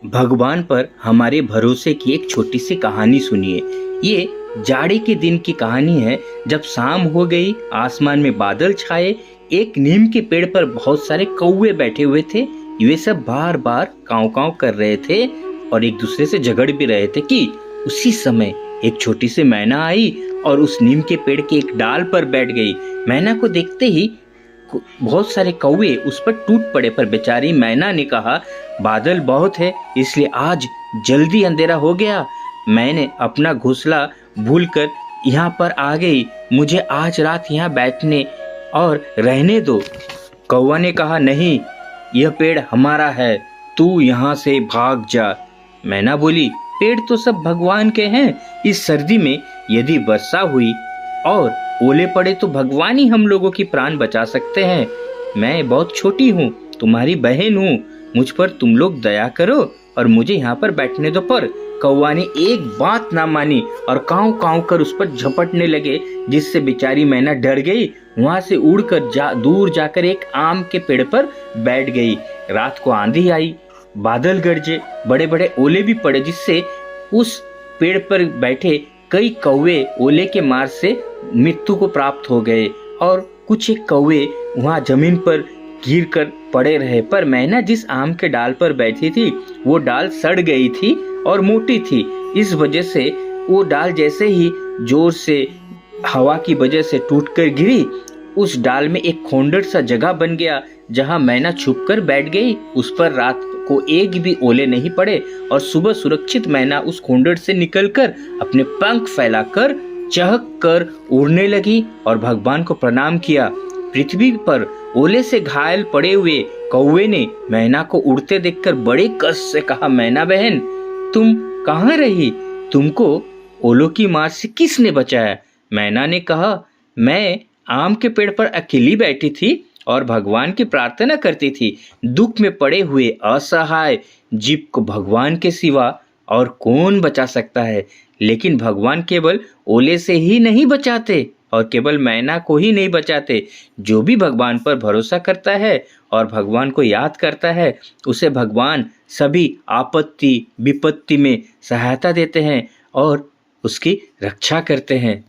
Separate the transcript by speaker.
Speaker 1: भगवान पर हमारे भरोसे की एक छोटी सी कहानी सुनिए। ये जाड़े के दिन की कहानी है। जब शाम हो गई, आसमान में बादल छाए, एक नीम के पेड़ पर बहुत सारे कौवे बैठे हुए थे। वे सब बार बार काव काव कर रहे थे और एक दूसरे से झगड़ भी रहे थे कि उसी समय एक छोटी सी मैना आई और उस नीम के पेड़ के एक डाल पर बैठ गई। मैना को देखते ही बहुत सारे कौवे उस पर टूट पड़े, पर बेचारी मैना ने कहा, बादल बहुत है इसलिए आज जल्दी अंधेरा हो गया। मैंने अपना घोंसला भूलकर यहाँ पर आ गई। मुझे आज रात यहाँ बैठने और रहने दो। कौवा ने कहा, नहीं, यह पेड़ हमारा है, तू यहाँ से भाग जा। मैना बोली, पेड़ तो सब भगवान के हैं। इस सर्दी में यदि वर्षा हुई और ओले पड़े तो भगवान ही हम लोगों की प्राण बचा सकते हैं। मैं बहुत छोटी हूँ, तुम्हारी बहन हूँ, मुझ पर तुम लोग दया करो और मुझे यहाँ पर बैठने दो। पर कौवा ने एक बात ना मानी और कांव कांव कर उस पर झपटने लगे, जिससे बेचारी मैना डर गई। वहां से उड़कर दूर जाकर एक आम के पेड़ पर बैठ गई। रात को आंधी आई, बादल गरजे, बड़े बड़े ओले भी पड़े, जिससे उस पेड़ पर बैठे कई कौवे ओले के मार से मृत्यु को प्राप्त हो गए और कुछ एक कौवे वहां जमीन पर गिर कर पड़े रहे। पर मैना जिस आम के डाल पर बैठी थी वो डाल सड़ गई थी और मोटी थी। इस वजह से वो डाल जैसे ही जोर से हवा की वजह से टूटकर गिरी, उस डाल में एक खोंडर सा जगह बन गया जहां मैना छुपकर बैठ गई। उस पर रात को एक भी ओले नहीं पड़े और सुबह सुरक्षित मैना उस खोंडर से निकलकर अपने पंख फैलाकर चहक कर उड़ने लगी और भगवान को प्रणाम किया। पृथ्वी पर ओले से घायल पड़े हुए कौवे ने मैना को उड़ते देखकर बड़े कष्ट से कहा, मैना बहन, तुम कहाँ रही? तुमको ओलों की मार से किसने बचाया? मैना ने कहा, मैं आम के पेड़ पर अकेली बैठी थी और भगवान की प्रार्थना करती थी। दुख में पड़े हुए असहाय जीव को भगवान के सिवा और कौन बचा सकता है? लेकिन भगवान केवल ओले से ही नहीं बचाते और केवल मैना को ही नहीं बचाते। जो भी भगवान पर भरोसा करता है और भगवान को याद करता है, उसे भगवान सभी आपत्ति विपत्ति में सहायता देते हैं और उसकी रक्षा करते हैं।